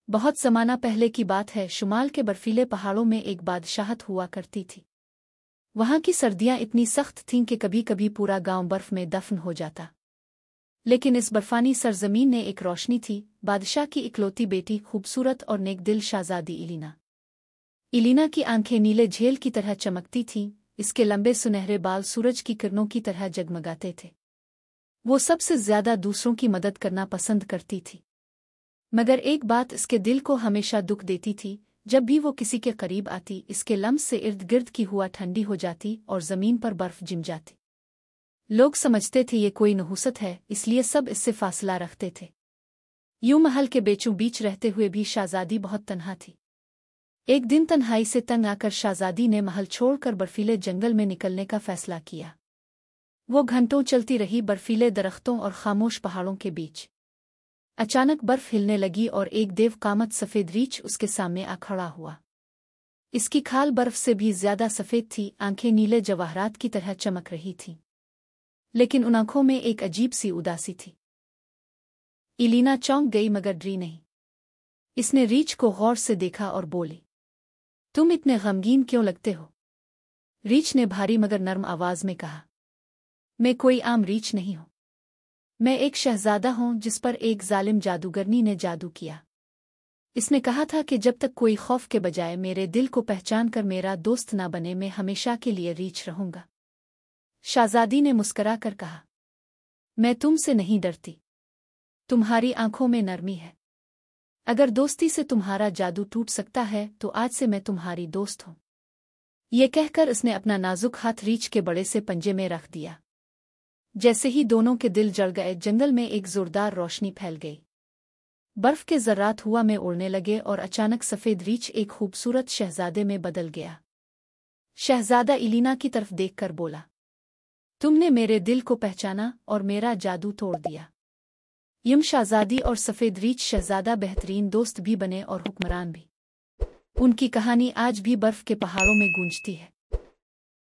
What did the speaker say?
बहुत ज़माना पहले की बात है, शुमाल के बर्फीले पहाड़ों में एक बादशाहत हुआ करती थी। वहाँ की सर्दियाँ इतनी सख्त थीं कि कभी कभी पूरा गांव बर्फ में दफन हो जाता। लेकिन इस बर्फानी सरजमीन ने एक रोशनी थी, बादशाह की इकलौती बेटी, खूबसूरत और नेकदिल शहजादी इलीना। इलीना की आंखें नीले झेल की तरह चमकती थीं, इसके लंबे सुनहरे बाल सूरज की किरणों की तरह जगमगाते थे। वो सबसे ज्यादा दूसरों की मदद करना पसंद करती थी, मगर एक बात इसके दिल को हमेशा दुख देती थी। जब भी वो किसी के करीब आती, इसके लम्स से इर्द गिर्द की हुआ ठंडी हो जाती और जमीन पर बर्फ जिम जाती। लोग समझते थे ये कोई नहुसत है, इसलिए सब इससे फासला रखते थे। यूं महल के बीचों बीच रहते हुए भी शहजादी बहुत तन्हा थी। एक दिन तन्हाई से तंग आकर शहजादी ने महल छोड़कर बर्फीले जंगल में निकलने का फैसला किया। वो घंटों चलती रही बर्फीले दरख्तों और खामोश पहाड़ों के बीच। अचानक बर्फ हिलने लगी और एक देवकामत सफेद रीछ उसके सामने आ खड़ा हुआ। इसकी खाल बर्फ से भी ज्यादा सफेद थी, आंखें नीले जवाहरात की तरह चमक रही थीं, लेकिन उन आंखों में एक अजीब सी उदासी थी। इलीना चौंक गई मगर डरी नहीं। इसने रीछ को गौर से देखा और बोली, तुम इतने गमगीन क्यों लगते हो? रीछ ने भारी मगर नर्म आवाज में कहा, मैं कोई आम रीछ नहीं हूं। मैं एक शहजादा हूं जिस पर एक जालिम जादूगरनी ने जादू किया। इसने कहा था कि जब तक कोई खौफ के बजाय मेरे दिल को पहचान कर मेरा दोस्त ना बने, मैं हमेशा के लिए रीछ रहूंगा। शहजादी ने मुस्करा कर कहा, मैं तुमसे नहीं डरती। तुम्हारी आंखों में नरमी है। अगर दोस्ती से तुम्हारा जादू टूट सकता है तो आज से मैं तुम्हारी दोस्त हूं। ये कहकर उसने अपना नाजुक हाथ रीछ के बड़े से पंजे में रख दिया। जैसे ही दोनों के दिल जल गए, जंगल में एक जोरदार रोशनी फैल गई। बर्फ के जर्रात हवा में उड़ने लगे और अचानक सफेद रीछ एक खूबसूरत शहजादे में बदल गया। शहजादा इलीना की तरफ देखकर बोला, तुमने मेरे दिल को पहचाना और मेरा जादू तोड़ दिया। यूं शहजादी और सफेद रीछ शहजादा बेहतरीन दोस्त भी बने और हुक्मरान भी। उनकी कहानी आज भी बर्फ के पहाड़ों में गूंजती है।